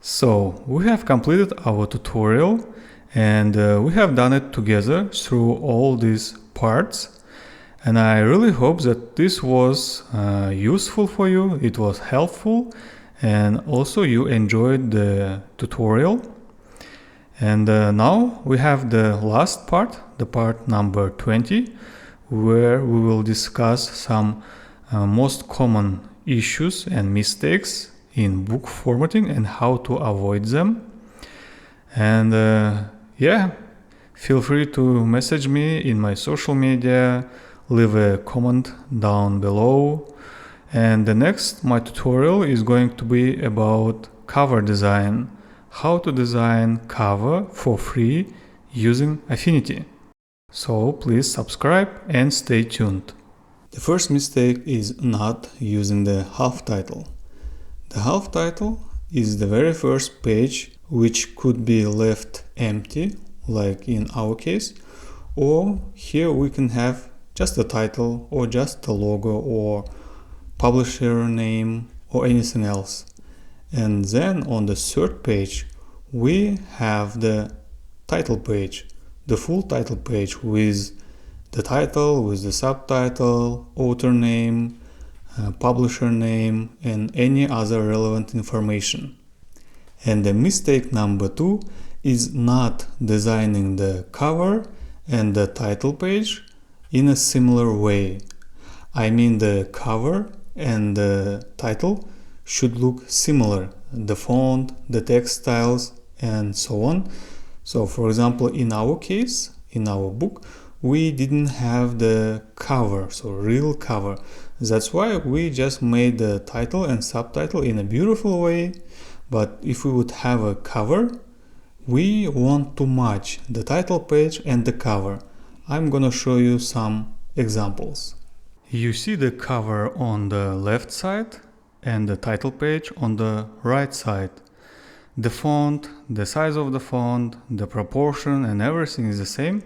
So we have completed our tutorial and we have done it together through all these parts, and I really hope that this was useful for you, it was helpful, and also you enjoyed the tutorial. And now we have the last part, the part number 20, where we will discuss some most common issues and mistakes in book formatting and how to avoid them. And yeah, feel free to message me in my social media, leave a comment down below. And the next, my tutorial is going to be about cover design, how to design cover for free using Affinity. So please subscribe and stay tuned. The first mistake is not using the half title. The half title is the very first page which could be left empty, like in our case, or here we can have just a title or just a logo or publisher name or anything else. And then on the third page we have the title page, the full title page with the title, with the subtitle, author name, publisher name, and any other relevant information. And the mistake number 2 is not designing the cover and the title page in a similar way. I mean, the cover and the title should look similar, the font, the text styles, and so on. So for example, in our case, in our book, we didn't have the cover, so real cover. That's why we just made the title and subtitle in a beautiful way. But if we would have a cover, we want to match the title page and the cover. I'm gonna show you some examples. You see the cover on the left side and the title page on the right side. The font, the size of the font, the proportion, and everything is the same.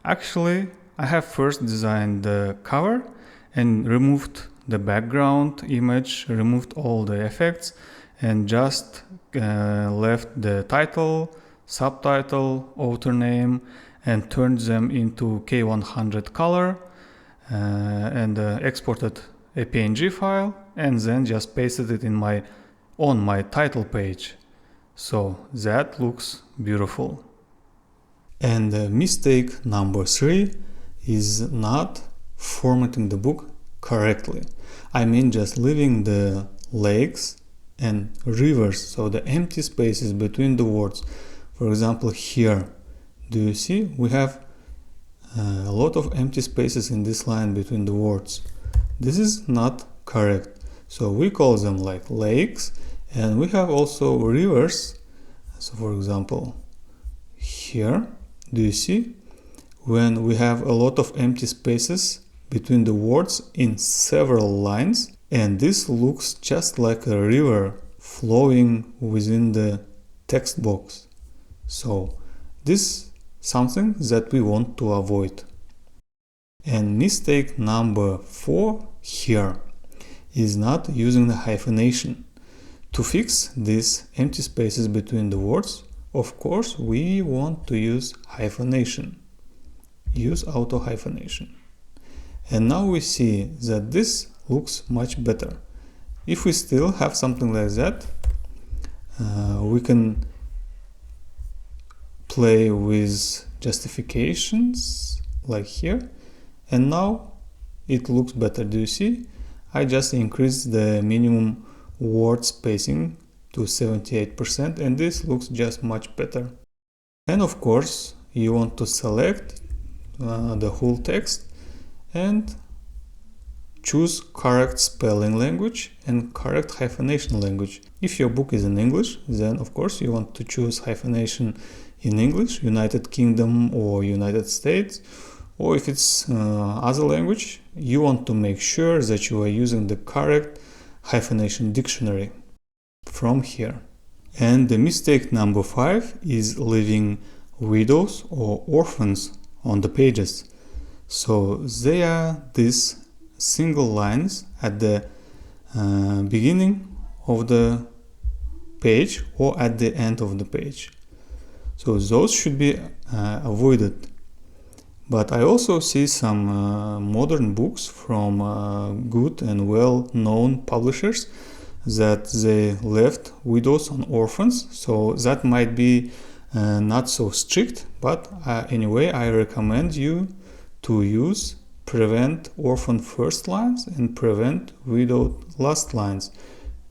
Actually, I have first designed the cover and removed the background image, removed all the effects, and just left the title, subtitle, author name, and turned them into K100 color and exported a PNG file, and then just pasted it on my title page. So that looks beautiful. And mistake number 3 is not formatting the book correctly. I mean, just leaving the lakes and rivers, so the empty spaces between the words. For example, here, do you see? We have a lot of empty spaces in this line between the words. This is not correct. So we call them like lakes, and we have also rivers. So for example, here, do you see? When we have a lot of empty spaces between the words in several lines, and this looks just like a river flowing within the text box. So this is something that we want to avoid. And mistake number 4 here is not using the hyphenation. To fix these empty spaces between the words, of course, we want to use hyphenation. Use auto hyphenation. And now we see that this looks much better. If we still have something like that, we can play with justifications like here, and now it looks better. Do you see? I just increased the minimum word spacing to 78%, and this looks just much better. And of course, you want to select the whole text and choose correct spelling language and correct hyphenation language. If your book is in English, then of course you want to choose hyphenation in English, United Kingdom or United States. Or if it's other language, you want to make sure that you are using the correct hyphenation dictionary from here. And the mistake number 5 is leaving widows or orphans on the pages. So they are these single lines at the beginning of the page or at the end of the page. So those should be avoided. But I also see some modern books from good and well-known publishers that they left widows and orphans, so that might be not so strict, but anyway, I recommend you to use prevent orphan first lines and prevent widowed last lines,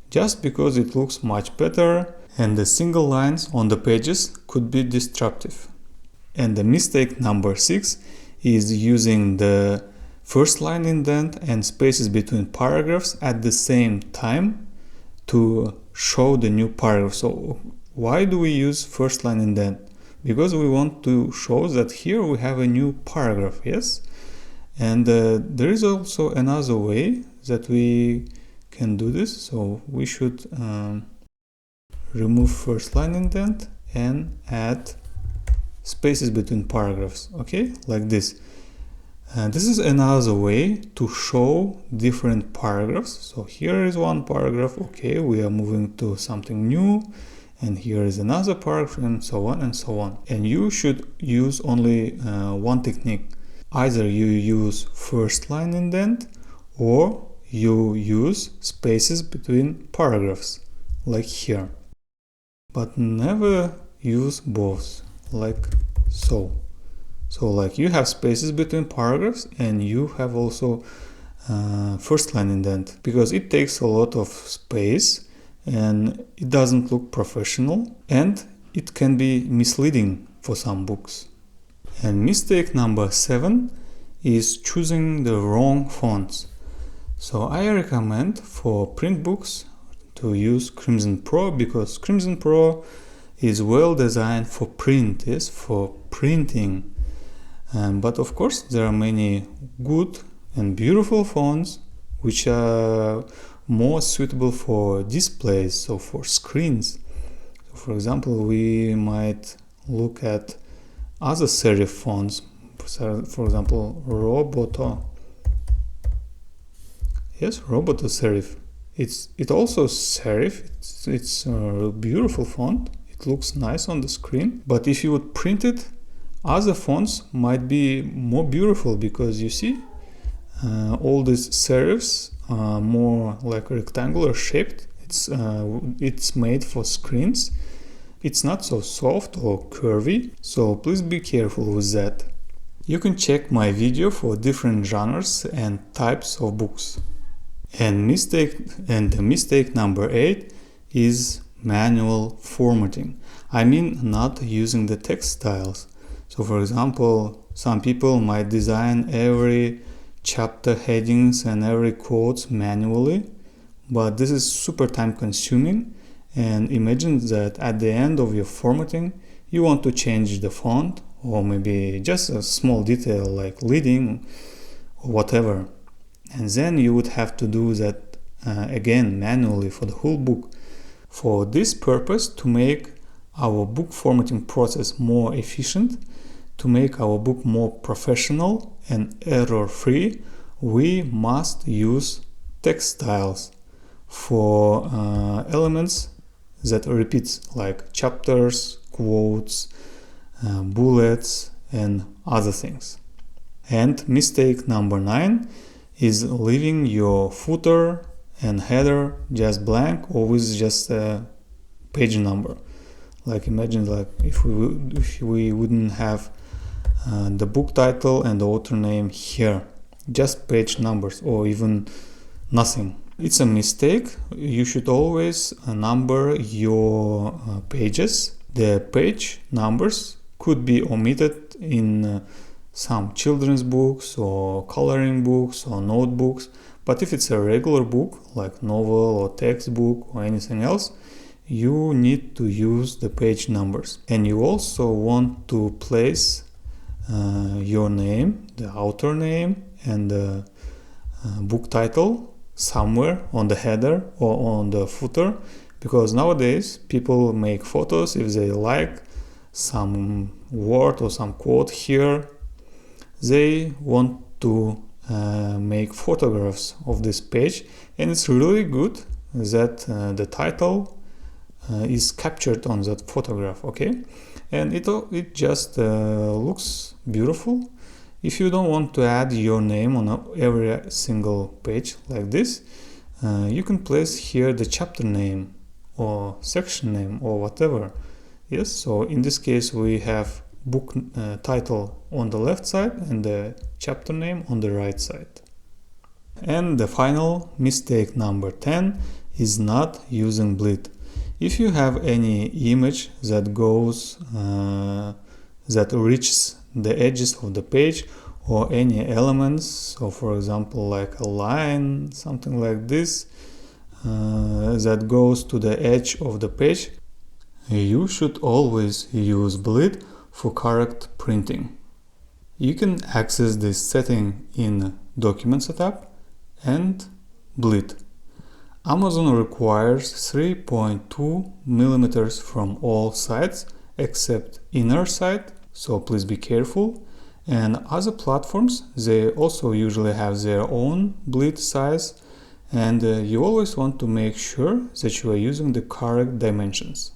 just because it looks much better and the single lines on the pages could be disruptive. And the mistake number 6 is using the first line indent and spaces between paragraphs at the same time to show the new paragraph. So why do we use first line indent? Because we want to show that here we have a new paragraph, yes? And there is also another way that we can do this. So we should remove first line indent and add spaces between paragraphs, okay? Like this. This is another way to show different paragraphs. So here is one paragraph, okay, we are moving to something new, and here is another paragraph, and so on and so on. And you should use only one technique. Either you use first line indent or you use spaces between paragraphs, like here. But never use both, like so. So like you have spaces between paragraphs and you have also first line indent, because it takes a lot of space and it doesn't look professional and it can be misleading for some books. And mistake number 7 is choosing the wrong fonts. So I recommend for print books to use Crimson Pro, because Crimson Pro is well designed for print, yes, for printing. But of course there are many good and beautiful fonts which are more suitable for displays, so for screens. So for example, we might look at other serif fonts, for example Roboto. Yes, Roboto serif. It also serif. It's a beautiful font. It looks nice on the screen. But if you would print it, other fonts might be more beautiful, because you see all these serifs are more like rectangular shaped. It's made for screens. It's not so soft or curvy, so please be careful with that. You can check my video for different genres and types of books. And the mistake number 8 is manual formatting. I mean, not using the text styles. So for example, some people might design every chapter headings and every quotes manually, but this is super time consuming. And imagine that at the end of your formatting, you want to change the font or maybe just a small detail like leading or whatever. And then you would have to do that again manually for the whole book. For this purpose, to make our book formatting process more efficient, to make our book more professional and error-free, we must use text styles for elements that repeat, like chapters, quotes, bullets, and other things. And mistake number 9 is leaving your footer and header just blank or with just a page number. Like imagine like if we wouldn't have the book title and the author name here, just page numbers or even nothing. It's a mistake. You should always number your pages. The page numbers could be omitted in some children's books or coloring books or notebooks, but if it's a regular book like novel or textbook or anything else, you need to use the page numbers. And you also want to place your name, the author name, and the book title somewhere on the header or on the footer, because nowadays people make photos if they like some word or some quote here. They want to make photographs of this page, and it's really good that the title is captured on that photograph, okay? And it just looks beautiful. If you don't want to add your name on every single page like this, you can place here the chapter name or section name or whatever. Yes, so in this case we have book title on the left side and the chapter name on the right side. And the final mistake number 10 is not using bleed. If you have any image that goes that reaches the edges of the page, or any elements, so for example like a line, something like this, that goes to the edge of the page, you should always use bleed for correct printing. You can access this setting in Document Setup and bleed. Amazon requires 3.2 millimeters from all sides except inner side, so please be careful. And other platforms, they also usually have their own bleed size, and you always want to make sure that you are using the correct dimensions.